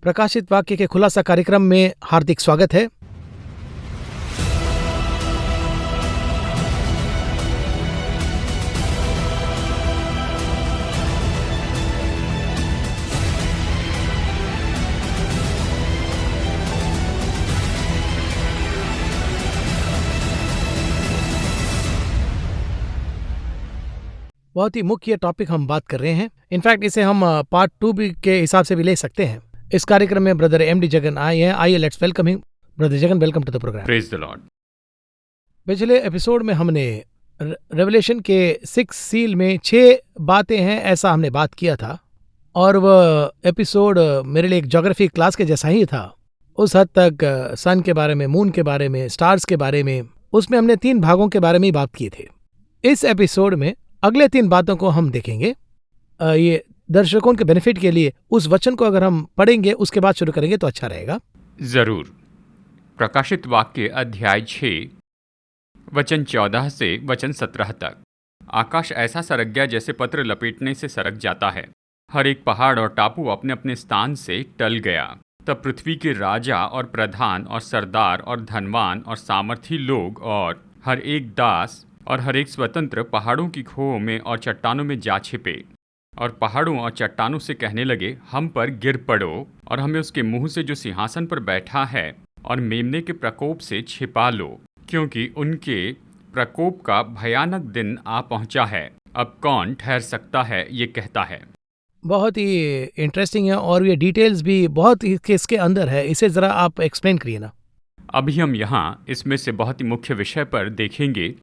प्रकाशित वाक्य के खुलासा कार्यक्रम में हार्दिक स्वागत है। बहुत ही मुख्य टॉपिक हम बात कर रहे हैं। इनफैक्ट इसे हम पार्ट 2 भी के हिसाब से भी ले सकते हैं। इस कार्यक्रम में ब्रदर एमडी जगन आए हैं। आइए let's welcome him. Brother Jagan, welcome to the programme. Praise the Lord. पिछले एपिसोड में हमने रेवलेशन के 6 सील में 6 बातें हैं ऐसा हमने बात किया था, और वह एपिसोड मेरे लिए एक ज्योग्राफी क्लास के जैसा ही था। उस हद तक सन के बारे में, मून के बारे में, स्टार्स के बारे में, उसमें हमने 3 भागों के बारे में ही बात किए थे। इस एपिसोड में अगले 3 बातों को हम देखेंगे। ये दर्शकों के बेनिफिट के लिए उस वचन को अगर हम पढ़ेंगे उसके बाद शुरू करेंगे तो अच्छा रहेगा। जरूर। प्रकाशित वाक्य अध्याय 6 वचन 14 से वचन 17 तक। आकाश ऐसा सरक गया जैसे पत्र लपेटने से सरक जाता है। हर एक पहाड़ और टापू अपने अपने स्थान से टल गया। तब पृथ्वी के राजा और प्रधान और सरदार और धनवान और सामर्थी लोग और हर एक दास और हर एक स्वतंत्र पहाड़ों की खोह में और चट्टानों में जा छिपे, और पहाड़ों और चट्टानों से कहने लगे, हम पर गिर पड़ो और हमें उसके मुंह से जो सिंहासन पर बैठा है और मेमने के प्रकोप से छिपा लो, क्योंकि उनके प्रकोप का भयानक दिन आ पहुंचा है। अब कौन ठहर सकता है, ये कहता है। बहुत ही इंटरेस्टिंग है और ये डिटेल्स भी बहुत इसके अंदर है। इसे जरा आप एक्सप्लेन करिए ना। अभी हम यहाँ इसमें से बहुत ही मुख्य विषय पर देखेंगे।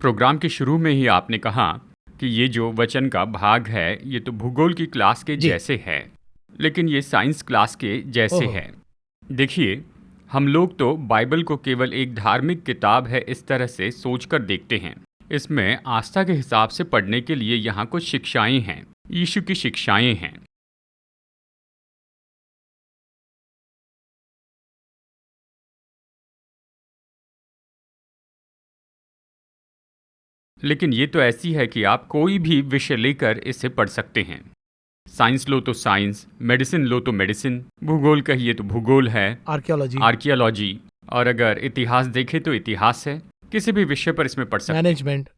प्रोग्राम के शुरू में ही आपने कहा कि ये जो वचन का भाग है ये तो भूगोल की क्लास के जैसे है, लेकिन ये साइंस क्लास के जैसे है। देखिए, हम लोग तो बाइबल को केवल एक धार्मिक किताब है इस तरह से सोचकर देखते हैं। इसमें आस्था के हिसाब से पढ़ने के लिए यहाँ कुछ शिक्षाएं हैं, यीशु की शिक्षाएं हैं। लेकिन ये तो ऐसी है कि आप कोई भी विषय लेकर इसे पढ़ सकते हैं। साइंस लो तो साइंस, मेडिसिन लो तो मेडिसिन, भूगोल कहिए तो भूगोल है, आर्कियोलॉजी, और अगर इतिहास देखें तो इतिहास है। किसी भी विषय पर इसमें पढ़ सकते हैं। मैनेजमेंट,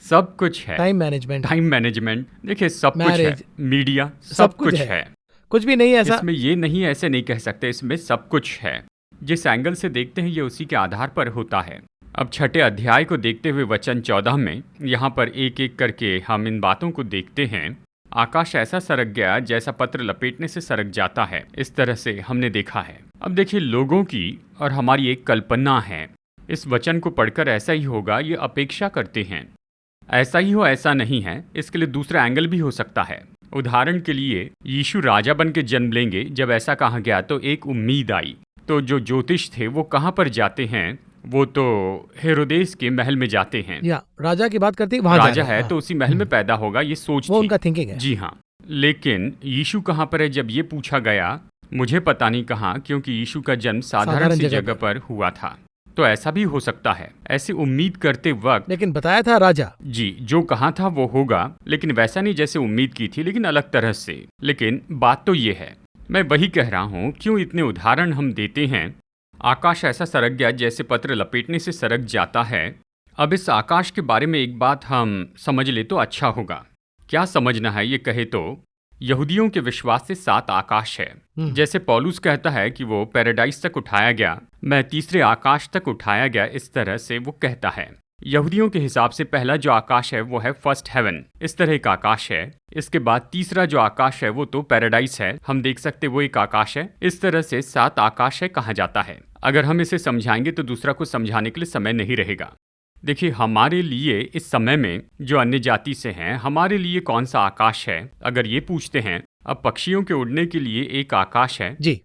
सब कुछ है। टाइम मैनेजमेंट, देखिए सब कुछ है। मीडिया, सब कुछ है। कुछ भी नहीं ऐसा इसमें ये नहीं, ऐसे नहीं कह सकते। इसमें सब कुछ है। जिस एंगल से देखते हैं ये उसी के आधार पर होता है। अब 6ठे अध्याय को देखते हुए वचन 14 में यहाँ पर एक एक करके हम इन बातों को देखते हैं। आकाश ऐसा सरक गया जैसा पत्र लपेटने से सरक जाता है, इस तरह से हमने देखा है। अब देखिए, लोगों की और हमारी एक कल्पना है। इस वचन को पढ़कर ऐसा ही होगा, ये अपेक्षा करते हैं। ऐसा ही हो ऐसा नहीं है, इसके लिए दूसरा एंगल भी हो सकता है। उदाहरण के लिए, यीशु राजा बन के जन्म लेंगे। जब ऐसा कहा गया तो एक उम्मीद आई। तो जो ज्योतिष थे वो कहाँ पर जाते हैं? वो तो हेरोदेस के महल में जाते हैं। या राजा की बात करते हैं, वहाँ राजा है तो उसी महल में पैदा होगा, ये सोच वो थी। उनका थिंकिंग है। जी हाँ। लेकिन यीशु कहाँ पर है? जब ये पूछा गया, मुझे पता नहीं कहाँ, क्योंकि यीशु का जन्म साधारण सी जगह पर हुआ था। तो ऐसा भी हो सकता है। ऐसी उम्मीद करते वक्त, लेकिन बताया था राजा, जी, जो कहा था वो होगा, लेकिन वैसा नहीं जैसे उम्मीद की थी, लेकिन अलग तरह से। लेकिन बात तो ये है, मैं वही कह रहा हूँ, क्यों इतने उदाहरण हम देते हैं। आकाश ऐसा सरक गया जैसे पत्र लपेटने से सरक जाता है। अब इस आकाश के बारे में एक बात हम समझ ले तो अच्छा होगा। क्या समझना है? ये कहे तो यहूदियों के विश्वास से 7 आकाश है। जैसे पौलुस कहता है कि वो पैराडाइज तक उठाया गया, मैं तीसरे आकाश तक उठाया गया, इस तरह से वो कहता है। यहूदियों के हिसाब से पहला जो आकाश है वो है फर्स्ट हेवन, इस तरह का आकाश है। इसके बाद तीसरा जो आकाश है वो तो पैराडाइस है, हम देख सकते वो एक आकाश है। इस तरह से 7 आकाश है कहा जाता है। अगर हम इसे समझाएंगे तो दूसरा को समझाने के लिए समय नहीं रहेगा। देखिए, हमारे लिए इस समय में जो अन्य जाति से हैं, हमारे लिए कौन सा आकाश है? अगर ये पूछते हैं, अब पक्षियों के उड़ने के लिए एक आकाश है जी,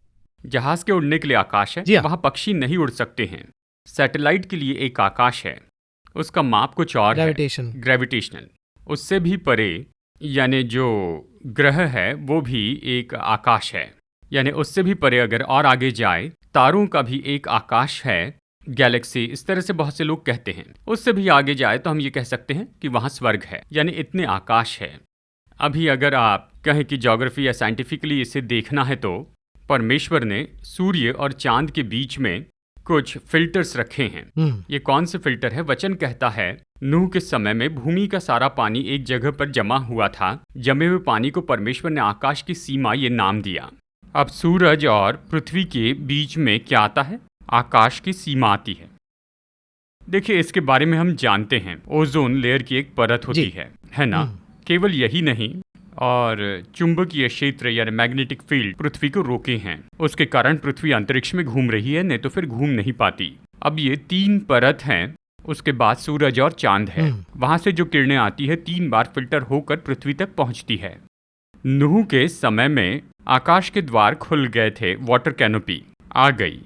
जहाज के उड़ने के लिए आकाश है, वहां पक्षी नहीं उड़ सकते हैं। सैटेलाइट के लिए एक आकाश है, उसका माप कुछ और ग्रेविटेशनल। उससे भी परे यानी जो ग्रह है वो भी एक आकाश है, यानी उससे भी परे अगर और आगे जाए, तारों का भी एक आकाश है, गैलेक्सी, इस तरह से बहुत से लोग कहते हैं। उससे भी आगे जाए तो हम ये कह सकते हैं कि वहाँ स्वर्ग है, यानी इतने आकाश है। अभी अगर आप कहें कि ज्योग्राफी या साइंटिफिकली इसे देखना है तो परमेश्वर ने सूर्य और चांद के बीच में कुछ फिल्टर्स रखे हैं। ये कौन से फिल्टर है? वचन कहता है नूह के समय में भूमि का सारा पानी एक जगह पर जमा हुआ था। जमे हुए पानी को परमेश्वर ने आकाश की सीमा ये नाम दिया। अब सूरज और पृथ्वी के बीच में क्या आता है? आकाश की सीमा आती है। देखिए, इसके बारे में हम जानते हैं, ओजोन लेयर की एक परत होती है ना? केवल यही नहीं, और चुंबकीय क्षेत्र यानी मैग्नेटिक फील्ड पृथ्वी को रोके हैं। उसके कारण पृथ्वी अंतरिक्ष में घूम रही है, नहीं तो फिर घूम नहीं पाती। अब ये 3 परत हैं। उसके बाद सूरज और चांद है। वहां से जो किरणें आती है 3 बार फिल्टर होकर पृथ्वी तक पहुंचती है। नूह के समय में आकाश के द्वार खुल गए थे, वाटर कैनोपी आ गई।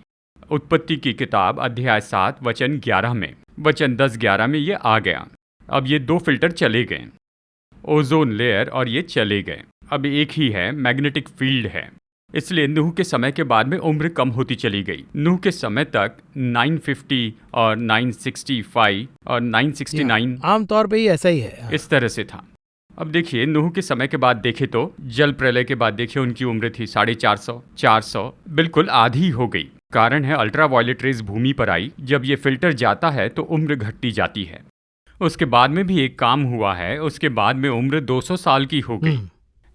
उत्पत्ति की किताब अध्याय 7 वचन 11 में, वचन 10-11 में ये आ गया। अब ये 2 फिल्टर चले गए, ओजोन लेयर, और ये चले गए। अब एक ही है, मैग्नेटिक फील्ड है। इसलिए नूह के समय के बाद में उम्र कम होती चली गई। नूह के समय तक 950 और 965 और 969 आमतौर पे ही ऐसा ही है, इस तरह से था। अब देखिए, नूह के समय के बाद देखे तो जल प्रलय के बाद देखिए उनकी उम्र थी 450, 400, बिल्कुल आधी हो गई। कारण है अल्ट्रावायलेट रेज भूमि पर आई। जब ये फिल्टर जाता है तो उम्र घटती जाती है। उसके बाद में भी एक काम हुआ है, उसके बाद में उम्र 200 साल की हो गई।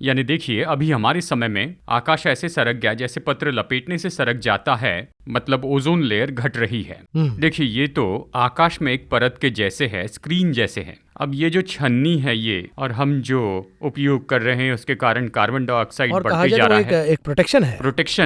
यानी देखिए, अभी हमारे समय में आकाश ऐसे सरक गया जैसे पत्र लपेटने से सरक जाता है, मतलब ओजोन लेयर घट रही है। देखिए, ये तो आकाश में एक परत के जैसे है, स्क्रीन जैसे है। अब ये जो छन्नी है ये, और हम जो उपयोग कर रहे हैं उसके कारण कार्बन डाइऑक्साइड बढ़ते जा रहा है। एक प्रोटेक्शन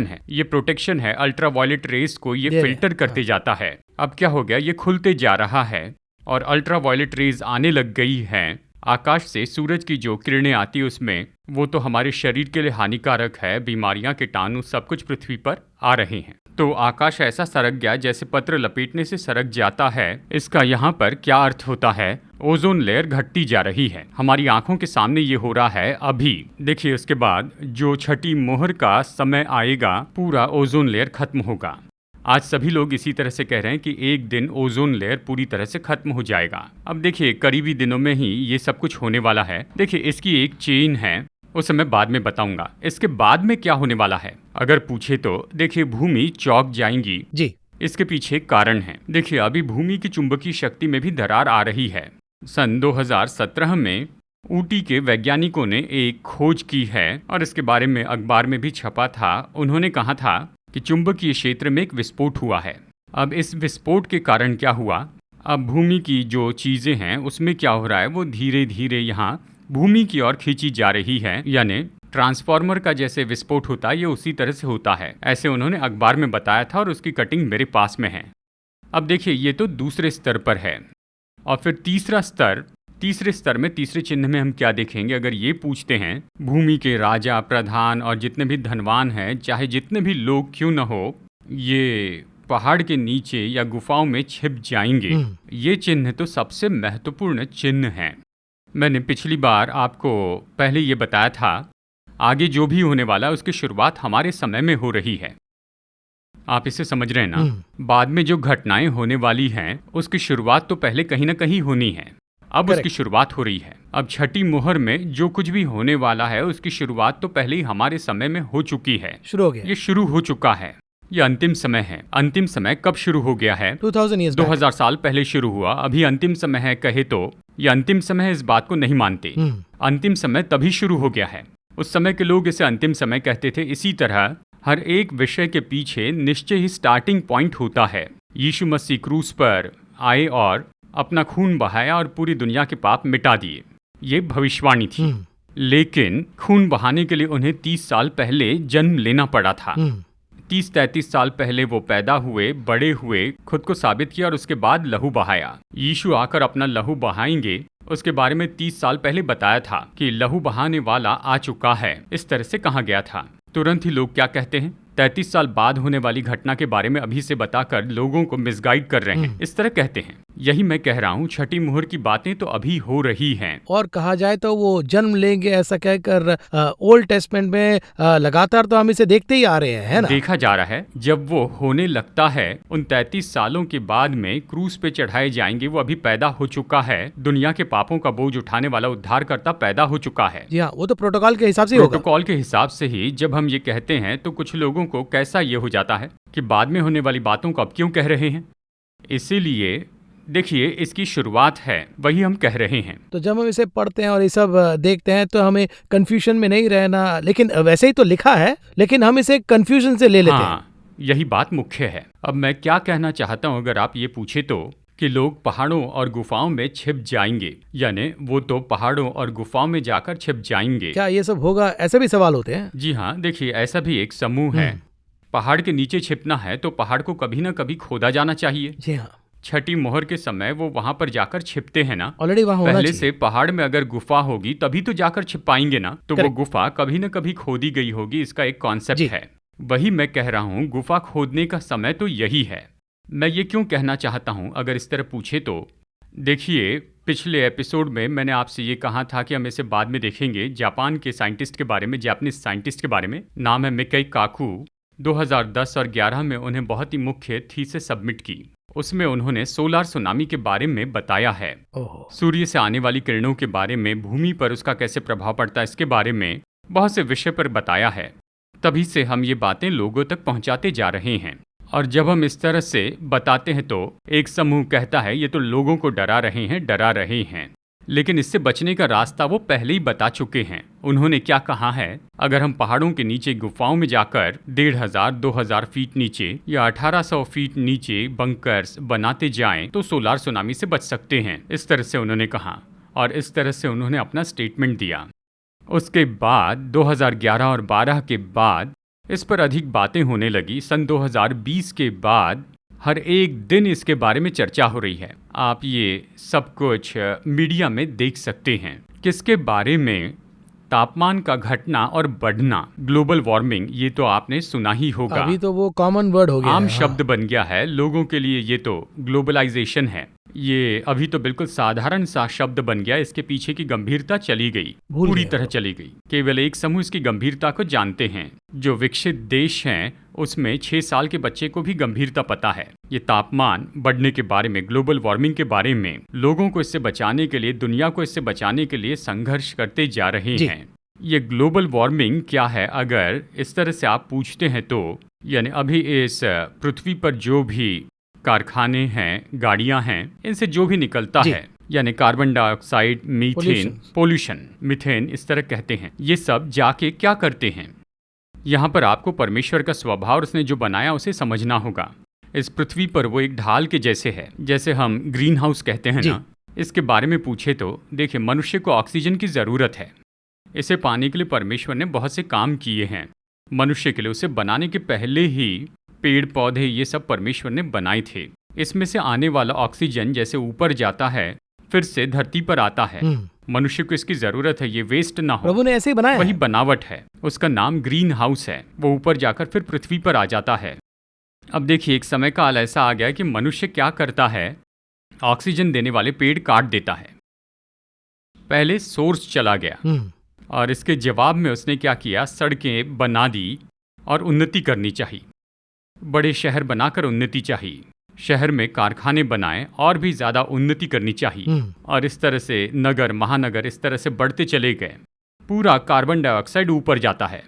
है। ये प्रोटेक्शन है। अल्ट्रावायलेट रेज को ये फिल्टर करते जाता है। अब क्या हो गया, ये खुलते जा रहा है और अल्ट्रावायलेट रेज आने लग गई हैं। आकाश से सूरज की जो किरणें आती है उसमें, वो तो हमारे शरीर के लिए हानिकारक है। बीमारियां, कीटाणु, सब कुछ पृथ्वी पर आ रहे हैं। तो आकाश ऐसा सरक गया जैसे पत्र लपेटने से सरक जाता है। इसका यहाँ पर क्या अर्थ होता है? ओजोन लेयर घटती जा रही है। हमारी आंखों के सामने ये हो रहा है अभी। देखिए, उसके बाद जो छठी मोहर का समय आएगा, पूरा ओजोन लेयर खत्म होगा। आज सभी लोग इसी तरह से कह रहे हैं कि एक दिन ओजोन लेयर पूरी तरह से खत्म हो जाएगा। अब देखिए, करीबी दिनों में ही ये सब कुछ होने वाला है। देखिए, इसकी एक चेन है, उसे मैं बाद में बताऊंगा। इसके बाद में क्या होने वाला है अगर पूछे तो देखिए, भूमि चौंक जाएंगी जी। इसके पीछे कारण है। देखिए, अभी भूमि की चुंबकीय शक्ति में भी दरार आ रही है। सन 2017 में ऊटी के वैज्ञानिकों ने एक खोज की है और इसके बारे में अखबार में भी छपा था। उन्होंने कहा था कि चुंबकीय क्षेत्र में एक विस्फोट हुआ है। अब इस विस्फोट के कारण क्या हुआ, अब भूमि की जो चीज़ें हैं उसमें क्या हो रहा है, वो धीरे धीरे यहाँ भूमि की ओर खींची जा रही है। यानी ट्रांसफार्मर का जैसे विस्फोट होता है, ये उसी तरह से होता है। ऐसे उन्होंने अखबार में बताया था और उसकी कटिंग मेरे पास में है। अब देखिए, ये तो दूसरे स्तर पर है। और फिर तीसरे स्तर में, तीसरे चिन्ह में हम क्या देखेंगे? अगर ये पूछते हैं, भूमि के राजा, प्रधान और जितने भी धनवान हैं, चाहे जितने भी लोग क्यों न हो, ये पहाड़ के नीचे या गुफाओं में छिप जाएंगे। ये चिन्ह तो सबसे महत्वपूर्ण चिन्ह है। मैंने पिछली बार आपको पहले ये बताया था, आगे जो भी होने वाला है उसकी शुरुआत हमारे समय में हो रही है। आप इसे समझ रहे हैं ना? बाद में जो घटनाएं होने वाली हैं उसकी शुरुआत तो पहले कहीं ना कहीं होनी है। अब उसकी शुरुआत हो रही है। अब छठी मोहर में जो कुछ भी होने वाला है उसकी शुरुआत तो पहले ही हमारे समय में हो चुकी है, शुरू हो गया। ये शुरू हो चुका है। ये अंतिम समय है। अंतिम समय कब शुरू हो गया है? 2000 साल पहले शुरू हुआ। अभी अंतिम समय है कहे तो ये अंतिम समय है, इस बात को नहीं मानते। अंतिम समय तभी शुरू हो गया है। उस समय के लोग इसे अंतिम समय कहते थे। इसी तरह हर एक विषय के पीछे निश्चय ही स्टार्टिंग पॉइंट होता है। यीशु मसीह क्रूस पर आए और अपना खून बहाया और पूरी दुनिया के पाप मिटा दिए। ये भविष्यवाणी थी। लेकिन खून बहाने के लिए उन्हें 30 साल पहले जन्म लेना पड़ा था। 30-33 साल पहले वो पैदा हुए, बड़े हुए, खुद को साबित किया और उसके बाद लहू बहाया। यीशु आकर अपना लहू बहाएंगे, उसके बारे में 30 साल पहले बताया था कि लहू बहाने वाला आ चुका है। इस तरह से कहा गया था। तुरंत ही लोग क्या कहते हैं, 33 साल बाद होने वाली घटना के बारे में अभी से बताकर लोगों को मिसगाइड कर रहे हैं। इस तरह कहते हैं। यही मैं कह रहा हूँ, छठी मुहर की बातें तो अभी हो रही हैं। और कहा जाए तो वो जन्म लेंगे ऐसा कहकर ओल्ड टेस्टमेंट में लगातार तो हम इसे देखते ही आ रहे हैं, है ना? देखा जा रहा है जब वो होने लगता है, उन 33 सालों के बाद में क्रूज पे चढ़ाए जाएंगे। वो अभी पैदा हो चुका है, दुनिया के पापों का बोझ उठाने वाला उद्धारकर्ता पैदा हो चुका है। जी हाँ, वो तो प्रोटोकॉल के हिसाब से ही होगा। प्रोटोकॉल के हिसाब से ही जब हम ये कहते हैं तो कुछ लोगों को कैसा ये हो जाता है कि बाद में होने वाली बातों को अब क्यों कह रहे हैं। इसीलिए देखिए, इसकी शुरुआत है, वही हम कह रहे हैं। तो जब हम इसे पढ़ते हैं और ये सब देखते हैं तो हमें कंफ्यूजन में नहीं रहना, लेकिन वैसे ही तो लिखा है, लेकिन हम इसे कंफ्यूजन से ले लेते हैं। हाँ, यही बात मुख्य है। अब मैं क्या कहना चाहता हूँ, अगर आप ये पूछे तो, कि लोग पहाड़ों और गुफाओं में छिप जाएंगे, यानी वो तो पहाड़ों और गुफाओं में जाकर छिप जाएंगे। क्या ये सब होगा, ऐसे भी सवाल होते हैं? जी हाँ, देखिए, ऐसा भी एक समूह है। पहाड़ के नीचे छिपना है तो पहाड़ को कभी ना कभी खोदा जाना चाहिए। जी हाँ, छठी मोहर के समय वो वहां पर जाकर छिपते हैं ना। ऑलरेडी वहाँ होना पहले चाहिए। से पहाड़ में अगर गुफा होगी तभी तो जाकर छिप पाएंगे ना, तो वो Correct. गुफा कभी ना कभी खोदी गई होगी, इसका एक कॉन्सेप्ट जी। है। वही मैं कह रहा हूँ, गुफा खोदने का समय तो यही है। मैं ये क्यों कहना चाहता हूँ, अगर इस तरह पूछे तो, देखिए, पिछले एपिसोड में मैंने आपसे ये कहा था कि हम इसे बाद में देखेंगे, जापान के साइंटिस्ट के बारे में, जापानीज साइंटिस्ट के बारे में। नाम है मिकाई काकू। 2010 और 11 में उन्हें बहुत ही मुख्य थीसिस सबमिट की। उसमें उन्होंने सोलार सुनामी के बारे में बताया है। सूर्य से आने वाली किरणों के बारे में, भूमि पर उसका कैसे प्रभाव पड़ता है, इसके बारे में बहुत से विषय पर बताया है। तभी से हम ये बातें लोगों तक पहुंचाते जा रहे हैं। और जब हम इस तरह से बताते हैं तो एक समूह कहता है ये तो लोगों को डरा रहे हैं। लेकिन इससे बचने का रास्ता वो पहले ही बता चुके हैं। उन्होंने क्या कहा है, अगर हम पहाड़ों के नीचे गुफाओं में जाकर 1500-2000 फीट नीचे या 1800 फीट नीचे बंकर्स बनाते जाएं तो सोलार सुनामी से बच सकते हैं। इस तरह से उन्होंने कहा और इस तरह से उन्होंने अपना स्टेटमेंट दिया। उसके बाद 2011 और 12 के बाद इस पर अधिक बातें होने लगी। सन 2020 के बाद हर एक दिन इसके बारे में चर्चा हो रही है। आप ये सब कुछ मीडिया में देख सकते हैं। किसके बारे में? तापमान का घटना और बढ़ना, ग्लोबल वार्मिंग। ये तो आपने सुना ही होगा। अभी तो वो कॉमन वर्ड हो गया आम है। शब्द बन गया है लोगों के लिए। ये तो ग्लोबलाइजेशन है। ये अभी तो बिल्कुल साधारण सा शब्द बन गया। इसके पीछे की गंभीरता चली गई, पूरी तरह चली गई। केवल एक समूह इसकी गंभीरता को जानते हैं। जो विकसित देश हैं उसमें 6 साल के बच्चे को भी गंभीरता पता है। ये तापमान बढ़ने के बारे में, ग्लोबल वार्मिंग के बारे में, लोगों को इससे बचाने के लिए, दुनिया को इससे बचाने के लिए संघर्ष करते जा रहे हैं। ये ग्लोबल वार्मिंग क्या है, अगर इस तरह से आप पूछते हैं तो, यानी अभी इस पृथ्वी पर जो भी कारखाने हैं, गाड़ियां हैं, इनसे जो भी निकलता है, यानी carbon dioxide, methane, pollution, methane इस तरह कहते हैं, ये सब जाके क्या करते हैं? यहाँ पर आपको परमेश्वर का स्वभाव और उसने जो बनाया उसे समझना होगा। इस पृथ्वी पर वो एक ढाल के जैसे है, जैसे हम ग्रीन हाउस कहते हैं ना। इसके बारे में पूछे तो देखिए, मनुष्य को ऑक्सीजन की ज़रूरत है। इसे पाने के लिए परमेश्वर ने बहुत से काम किए हैं मनुष्य के लिए। उसे बनाने के पहले ही पेड़ पौधे ये सब परमेश्वर ने बनाए थे। इसमें से आने वाला ऑक्सीजन जैसे ऊपर जाता है फिर से धरती पर आता है। मनुष्य को इसकी जरूरत है, ये वेस्ट ना हो। प्रभु ने ऐसे ही बनाया। वही बनावट है, उसका नाम ग्रीन हाउस है। वो ऊपर जाकर फिर पृथ्वी पर आ जाता है। अब देखिए, एक समय काल ऐसा आ गया कि मनुष्य क्या करता है, ऑक्सीजन देने वाले पेड़ काट देता है। पहले सोर्स चला गया और इसके जवाब में उसने क्या किया, सड़कें बना दी और उन्नति करनी चाहिए। बड़े शहर बनाकर उन्नति चाहिए, शहर में कारखाने बनाएं और भी ज़्यादा उन्नति करनी चाहिए। और इस तरह से नगर, महानगर इस तरह से बढ़ते चले गए। पूरा कार्बन डाइऑक्साइड ऊपर जाता है।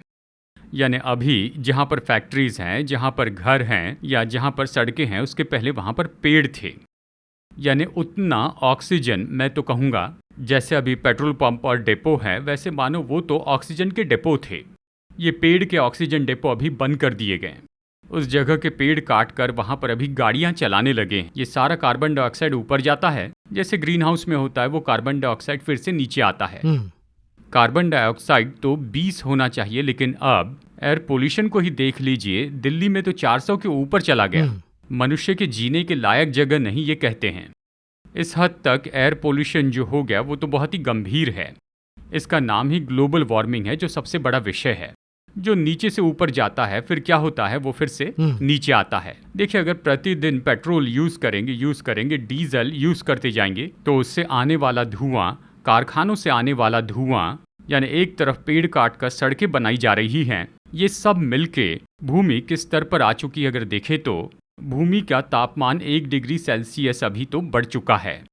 यानी अभी जहाँ पर फैक्ट्रीज हैं, जहाँ पर घर हैं या जहाँ पर सड़कें हैं, उसके पहले वहाँ पर पेड़ थे। यानी उतना ऑक्सीजन, मैं तो कहूँगा जैसे अभी पेट्रोल पंप और डिपो है, वैसे मानो वो तो ऑक्सीजन के डिपो थे। ये पेड़ के ऑक्सीजन डिपो अभी बंद कर दिए गए। उस जगह के पेड़ काट कर वहाँ पर अभी गाड़ियाँ चलाने लगे हैं। ये सारा कार्बन डाइऑक्साइड ऊपर जाता है, जैसे ग्रीन हाउस में होता है, वो कार्बन डाइऑक्साइड फिर से नीचे आता है। कार्बन डाइऑक्साइड तो 20 होना चाहिए, लेकिन अब एयर पोल्यूशन को ही देख लीजिए, दिल्ली में तो 400 के ऊपर चला गया। मनुष्य के जीने के लायक जगह नहीं, ये कहते हैं। इस हद तक एयर पोल्यूशन जो हो गया वो तो बहुत ही गंभीर है। इसका नाम ही ग्लोबल वार्मिंग है, जो सबसे बड़ा विषय है। जो नीचे से ऊपर जाता है फिर क्या होता है, वो फिर से नीचे आता है। देखिए, अगर प्रतिदिन पेट्रोल यूज करेंगे, डीजल यूज करते जाएंगे, तो उससे आने वाला धुआं, कारखानों से आने वाला धुआं, यानी एक तरफ पेड़ काट कर सड़कें बनाई जा रही हैं, ये सब मिलके भूमि किस स्तर पर आ चुकी है अगर देखें तो भूमि का तापमान 1 डिग्री सेल्सियस अभी तो बढ़ चुका है।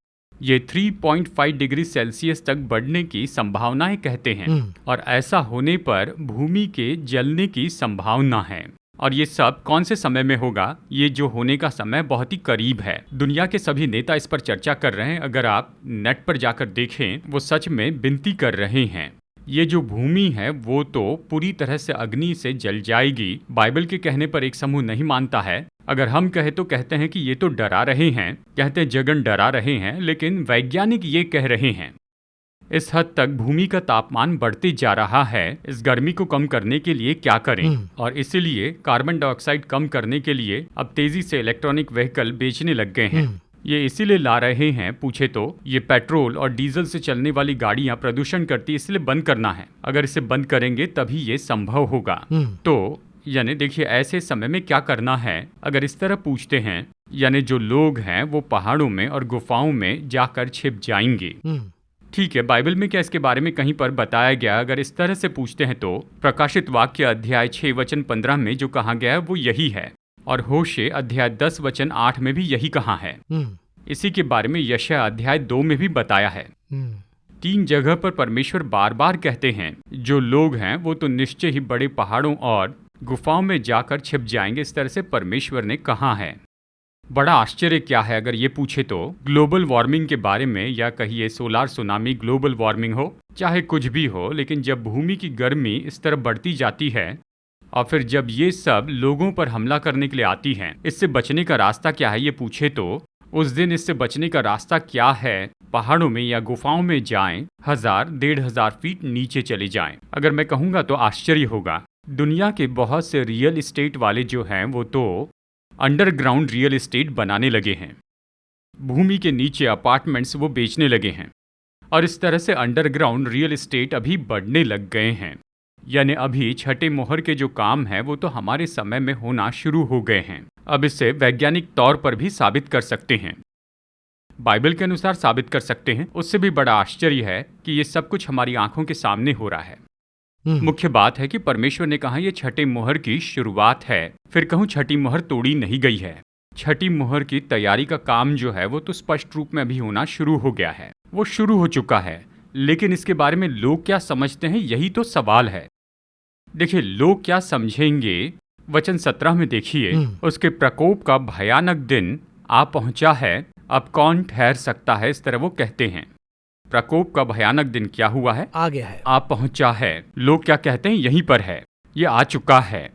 ये 3.5 डिग्री सेल्सियस तक बढ़ने की संभावनाएं कहते हैं, और ऐसा होने पर भूमि के जलने की संभावना है। और ये सब कौन से समय में होगा? ये जो होने का समय बहुत ही करीब है। दुनिया के सभी नेता इस पर चर्चा कर रहे हैं। अगर आप नेट पर जाकर देखें, वो सच में विनती कर रहे हैं। ये जो भूमि है वो तो पूरी तरह से अग्नि से जल जाएगी। बाइबल के कहने पर एक समूह नहीं मानता है। अगर हम कहे तो कहते हैं कि ये तो डरा रहे हैं, कहते हैं जगन डरा रहे हैं, लेकिन वैज्ञानिक ये कह रहे हैं इस हद तक भूमि का तापमान बढ़ते जा रहा है। इस गर्मी को कम करने के लिए क्या करें? और इसीलिए कार्बन डाइऑक्साइड कम करने के लिए अब तेजी से इलेक्ट्रॉनिक व्हीकल बेचने लग गए हैं। ये इसीलिए ला रहे हैं, पूछे तो ये पेट्रोल और डीजल से चलने वाली गाड़ियां प्रदूषण करती है, इसलिए बंद करना है। अगर इसे बंद करेंगे तभी ये संभव होगा। तो यानी देखिए, ऐसे समय में क्या करना है अगर इस तरह पूछते हैं, यानी जो लोग हैं वो पहाड़ों में और गुफाओं में जाकर छिप जाएंगे। ठीक है, बाइबल में क्या इसके बारे में कहीं पर बताया गया? अगर इस तरह से पूछते हैं तो प्रकाशित वाक्य अध्याय 6 वचन 15 में जो कहा गया है वो यही है, और होशे अध्याय 10 वचन 8 में भी यही कहा है। इसी के बारे में यशायाह अध्याय 2 में भी बताया है। 3 जगह पर परमेश्वर बार बार कहते हैं जो लोग हैं वो तो निश्चय ही बड़े पहाड़ों और गुफाओं में जाकर छिप जाएंगे। इस तरह से परमेश्वर ने कहा है। बड़ा आश्चर्य क्या है अगर ये पूछे तो ग्लोबल वार्मिंग के बारे में, या कहिए सोलार सुनामी, ग्लोबल वार्मिंग हो चाहे कुछ भी हो, लेकिन जब भूमि की गर्मी इस तरह बढ़ती जाती है और फिर जब ये सब लोगों पर हमला करने के लिए आती हैं, इससे बचने का रास्ता क्या है? ये पूछे तो उस दिन इससे बचने का रास्ता क्या है? पहाड़ों में या गुफाओं में जाएं, 1000-1500 फीट नीचे चले जाएं। अगर मैं कहूँगा तो आश्चर्य होगा। दुनिया के बहुत से रियल एस्टेट वाले जो हैं वो तो अंडरग्राउंड रियल एस्टेट बनाने लगे हैं। भूमि के नीचे अपार्टमेंट्स वो बेचने लगे हैं, और इस तरह से अंडरग्राउंड रियल एस्टेट अभी बढ़ने लग गए हैं। यानी अभी छठे मोहर के जो काम है वो तो हमारे समय में होना शुरू हो गए हैं। अब इसे वैज्ञानिक तौर पर भी साबित कर सकते हैं, बाइबल के अनुसार साबित कर सकते हैं। उससे भी बड़ा आश्चर्य है कि ये सब कुछ हमारी आंखों के सामने हो रहा है। मुख्य बात है कि परमेश्वर ने कहा ये छठे मोहर की शुरुआत है। फिर कहूँ छठी मोहर तोड़ी नहीं गई है। छठी मोहर की तैयारी का काम जो है वो तो स्पष्ट रूप में अभी होना शुरू हो गया है, वो शुरू हो चुका है। लेकिन इसके बारे में लोग क्या समझते हैं, यही तो सवाल है। देखिए, लोग क्या समझेंगे? वचन 17 में देखिए, उसके प्रकोप का भयानक दिन आ पहुंचा है, अब कौन ठहर सकता है? इस तरह वो कहते हैं। प्रकोप का भयानक दिन क्या हुआ है? आ गया है, आ पहुंचा है। लोग क्या कहते हैं? यहीं पर है, ये आ चुका है।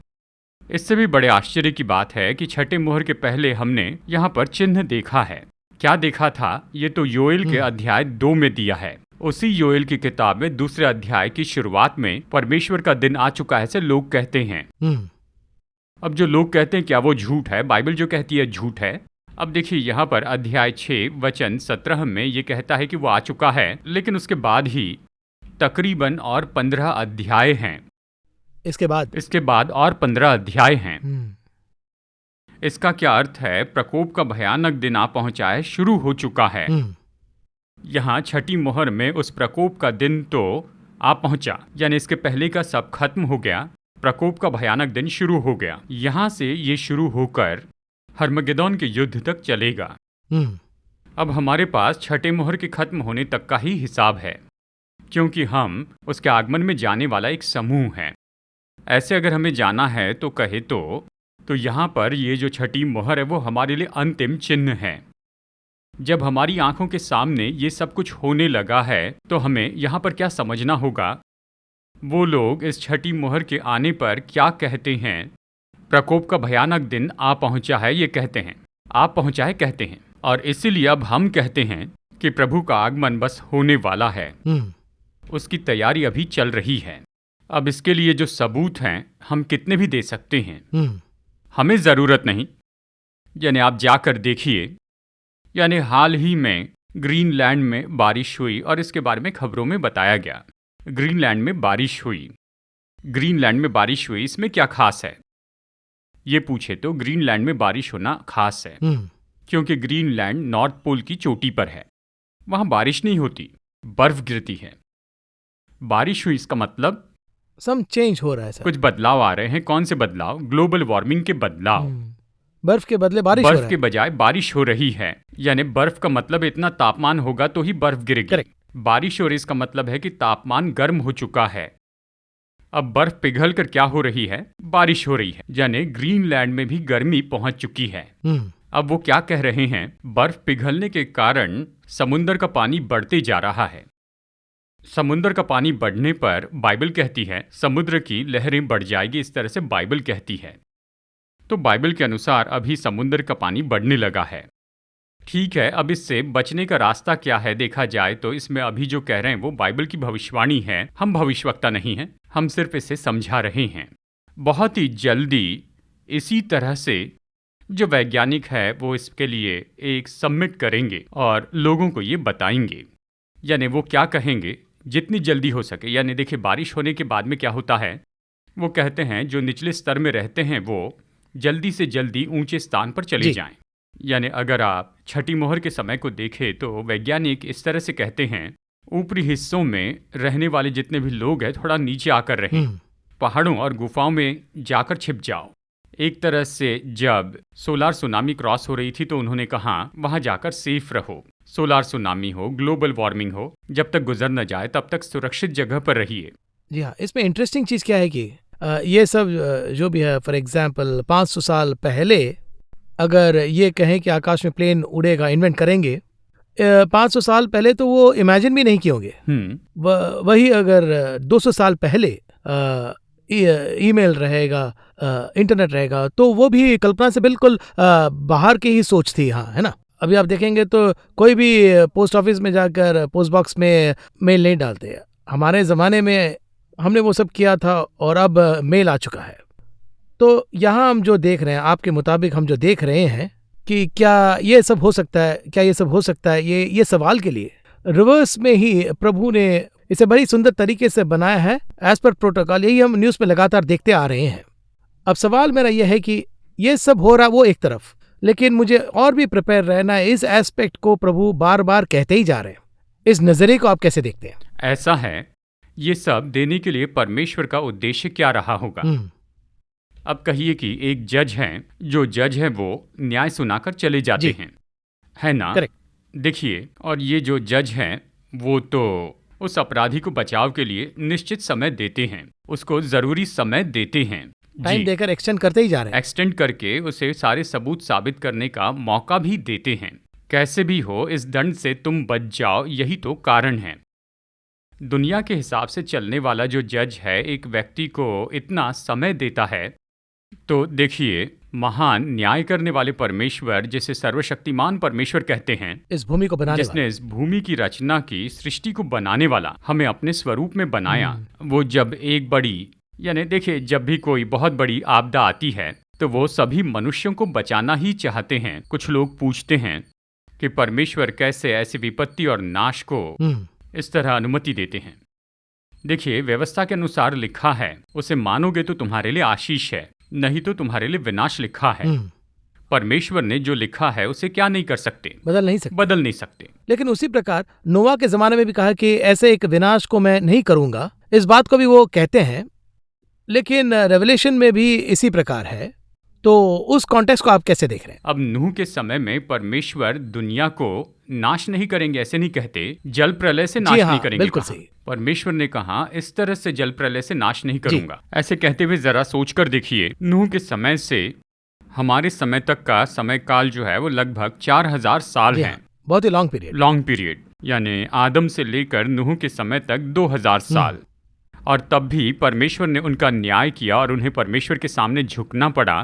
इससे भी बड़े आश्चर्य की बात है कि छठे मोहर के पहले हमने यहाँ पर चिन्ह देखा है। क्या देखा था? ये तो योएल के अध्याय 2 में दिया है। उसी योएल की किताब में दूसरे अध्याय की शुरुआत में परमेश्वर का दिन आ चुका है, ऐसे लोग कहते हैं। अब जो लोग कहते हैं क्या वो झूठ है? बाइबल जो कहती है झूठ है। अब देखिए, यहाँ पर अध्याय 6 वचन 17 में ये कहता है कि वो आ चुका है, लेकिन उसके बाद ही तकरीबन और 15 अध्याय हैं। इसके बाद और 15 अध्याय हैं। इसका क्या अर्थ है? प्रकोप का भयानक दिन आ पहुंचा है, शुरू हो चुका है। यहाँ छठी मोहर में उस प्रकोप का दिन तो आ पहुंचा, यानी इसके पहले का सब खत्म हो गया, प्रकोप का भयानक दिन शुरू हो गया। यहाँ से ये शुरू होकर हर्मगेदोन के युद्ध तक चलेगा। अब हमारे पास छठे मोहर के खत्म होने तक का ही हिसाब है, क्योंकि हम उसके आगमन में जाने वाला एक समूह है। ऐसे अगर हमें जाना है तो कहे तो यहाँ पर ये जो छठी मोहर है वो हमारे लिए अंतिम चिन्ह है। जब हमारी आंखों के सामने ये सब कुछ होने लगा है तो हमें यहाँ पर क्या समझना होगा? वो लोग इस छठी मोहर के आने पर क्या कहते हैं? प्रकोप का भयानक दिन आ पहुंचा है, ये कहते हैं। आ पहुंचा है कहते हैं, और इसीलिए अब हम कहते हैं कि प्रभु का आगमन बस होने वाला है। उसकी तैयारी अभी चल रही है। अब इसके लिए जो सबूत हैं हम कितने भी दे सकते हैं, हमें ज़रूरत नहीं। यानी आप जाकर देखिए, यानी हाल ही में ग्रीनलैंड में बारिश हुई और इसके बारे में खबरों में बताया गया। ग्रीनलैंड में बारिश हुई, ग्रीनलैंड में बारिश हुई, इसमें क्या खास है? ये पूछे तो ग्रीनलैंड में बारिश होना खास है क्योंकि ग्रीनलैंड नॉर्थ पोल की चोटी पर है। वहां बारिश नहीं होती, बर्फ गिरती है। बारिश हुई इसका मतलब सम चेंज हो रहा है सर। कुछ बदलाव आ रहे हैं। कौन से बदलाव? ग्लोबल वार्मिंग के बदलाव। बर्फ के बदले बारिश हो रहा बर्फ है। के बजाय बारिश हो रही है, यानी बर्फ का मतलब इतना तापमान होगा तो ही बर्फ गिरेगी। Correct. बारिश हो रही इसका मतलब है कि तापमान गर्म हो चुका है। अब बर्फ पिघल कर क्या हो रही है? बारिश हो रही है, यानी ग्रीनलैंड में भी गर्मी पहुंच चुकी है। अब वो क्या कह रहे हैं? बर्फ पिघलने के कारण समुद्र का पानी बढ़ते जा रहा है। समुद्र का पानी बढ़ने पर बाइबल कहती है समुद्र की लहरें बढ़ जाएगी, इस तरह से बाइबल कहती है। तो बाइबल के अनुसार अभी समुद्र का पानी बढ़ने लगा है। ठीक है, अब इससे बचने का रास्ता क्या है देखा जाए तो इसमें अभी जो कह रहे हैं वो बाइबल की भविष्यवाणी है। हम भविष्यवक्ता नहीं हैं, हम सिर्फ इसे समझा रहे हैं। बहुत ही जल्दी इसी तरह से जो वैज्ञानिक है वो इसके लिए एक सबमिट करेंगे और लोगों को ये बताएंगे। यानी वो क्या कहेंगे? जितनी जल्दी हो सके। यानी देखिए, बारिश होने के बाद में क्या होता है, वो कहते हैं जो निचले स्तर में रहते हैं वो जल्दी से जल्दी ऊंचे स्थान पर चले जाएं। यानी अगर आप छठी मोहर के समय को देखें तो वैज्ञानिक इस तरह से कहते हैं ऊपरी हिस्सों में रहने वाले जितने भी लोग हैं थोड़ा नीचे आकर रहें, पहाड़ों और गुफाओं में जाकर छिप जाओ। एक तरह से जब सोलार सुनामी क्रॉस हो रही थी तो उन्होंने कहा वहां जाकर सेफ रहो। सोलार सुनामी हो, ग्लोबल वार्मिंग हो, जब तक गुजर न जाए तब तक सुरक्षित जगह पर रहिए। जी हाँ, इसमें इंटरेस्टिंग चीज़ क्या है कि ये सब जो भी है, फॉर एग्जांपल 500 साल पहले अगर ये कहें कि आकाश में प्लेन उड़ेगा, इन्वेंट करेंगे, 500 साल पहले तो वो इमेजिन भी नहीं किए होंगे। वही अगर 200 साल पहले ईमेल रहेगा, इंटरनेट रहेगा, तो वो भी कल्पना से बिल्कुल बाहर की ही सोच थी। हाँ, है ना। अभी आप देखेंगे तो कोई भी पोस्ट ऑफिस में जाकर पोस्ट बॉक्स में मेल नहीं डालते। हमारे ज़माने में हमने वो सब किया था और अब मेल आ चुका है। तो यहाँ हम जो देख रहे हैं, आपके मुताबिक हम जो देख रहे हैं कि क्या ये सब हो सकता है, क्या ये सब हो सकता है, ये सवाल के लिए रिवर्स में ही प्रभु ने इसे बड़ी सुंदर तरीके से बनाया है एज पर प्रोटोकॉल। यही हम न्यूज़ में लगातार देखते आ रहे हैं। अब सवाल मेरा यह है कि ये सब हो रहा वो एक तरफ, लेकिन मुझे और भी प्रिपेयर रहना है। इस एस्पेक्ट को प्रभु बार बार कहते ही जा रहे हैं। इस नजरिए को आप कैसे देखते हैं? ऐसा है, ये सब देने के लिए परमेश्वर का उद्देश्य क्या रहा होगा? अब कहिए कि एक जज हैं, जो जज है वो न्याय सुनाकर चले जाते हैं, है ना? करेक्ट। देखिए, और ये जो जज हैं वो तो उस अपराधी को बचाव के लिए निश्चित समय देते हैं, उसको जरूरी समय देते हैं, टाइम देकर एक्सटेंड करते ही जा रहे हैं। एक्सटेंड करके उसे सारे सबूत साबित करने का मौका भी देते हैं। कैसे भी हो इस दंड से तुम बच जाओ, यही तो कारण है। दुनिया के हिसाब से चलने वाला जो जज है एक व्यक्ति को इतना समय देता है, तो देखिए महान न्याय करने वाले परमेश्वर, जिसे सर्वशक्तिमान परमेश्वर कहते हैं, इस भूमि को बनाने जिसने इस भूमि की रचना की, सृष्टि को बनाने वाला, हमें अपने स्वरूप में बनाया, वो जब एक बड़ी, यानी देखिए जब भी कोई बहुत बड़ी आपदा आती है तो वो सभी मनुष्यों को बचाना ही चाहते हैं। कुछ लोग पूछते हैं कि परमेश्वर कैसे ऐसी विपत्ति और नाश को इस तरह अनुमति देते हैं। देखिए, व्यवस्था के अनुसार लिखा है, उसे मानोगे तो तुम्हारे लिए आशीष है, नहीं तो तुम्हारे लिए विनाश लिखा है। परमेश्वर ने जो लिखा है उसे क्या नहीं कर सकते? बदल नहीं सकते। लेकिन उसी प्रकार नोवा के जमाने में भी कहा कि ऐसे एक विनाश को मैं नहीं करूंगा, इस बात को भी वो कहते हैं। लेकिन रेवलेशन में भी इसी प्रकार है। तो उस कॉन्टेक्स्ट को आप कैसे देख रहे हैं? अब नूह के समय में परमेश्वर दुनिया को नाश नहीं करेंगे ऐसे नहीं कहते, जल प्रलय से नाश नहीं करेंगे। बिल्कुल सही। परमेश्वर ने कहा इस तरह से जल प्रलय से नाश नहीं करूंगा। ऐसे कहते हुए जरा सोचकर देखिए, नूह के समय से हमारे समय तक का समय काल जो है वो लगभग 4000 साल है। बहुत ही लॉन्ग पीरियड। यानी आदम से लेकर नूह के समय तक 2000 साल। और तब भी परमेश्वर ने उनका न्याय किया और उन्हें परमेश्वर के सामने झुकना पड़ा।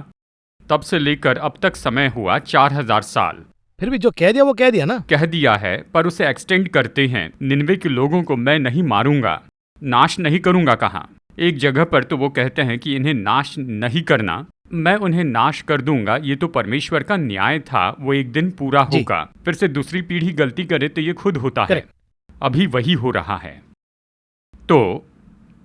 तब से लेकर अब तक समय हुआ 4000 साल। फिर भी जो कह दिया वो कह दिया ना, कह दिया है, पर उसे एक्सटेंड करते हैं। निनवे के लोगों को मैं नहीं मारूंगा, नाश नहीं करूंगा कहा। एक जगह पर तो वो कहते हैं कि इन्हें नाश नहीं करना, मैं उन्हें नाश कर दूंगा। ये तो परमेश्वर का न्याय था, वो एक दिन पूरा होगा। फिर से दूसरी पीढ़ी गलती करे तो ये खुद होता है। अभी वही हो रहा है। तो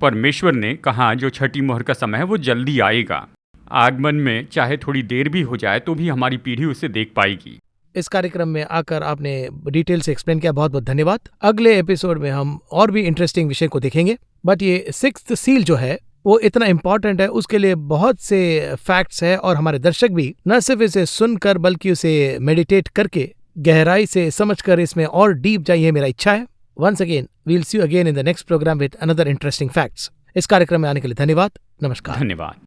परमेश्वर ने कहा जो छठी मोहर का समय है वो जल्दी आएगा। आगमन में चाहे थोड़ी देर भी हो जाए तो भी हमारी पीढ़ी उसे देख पाएगी। इस कार्यक्रम में आकर आपने डिटेल से एक्सप्लेन किया, बहुत बहुत धन्यवाद। अगले एपिसोड में हम और भी इंटरेस्टिंग विषय को देखेंगे, बट ये 6th सील जो है वो इतना इम्पोर्टेंट है, उसके लिए बहुत से फैक्ट्स है और हमारे दर्शक भी न सिर्फ इसे सुनकर बल्कि उसे मेडिटेट करके गहराई से समझकर इसमें और डीप जाइए, मेरा इच्छा है। Once again we'll see you again in the next programme with another interesting facts. इस कार्यक्रम में आने के लिए धन्यवाद। नमस्कार। धन्यवाद।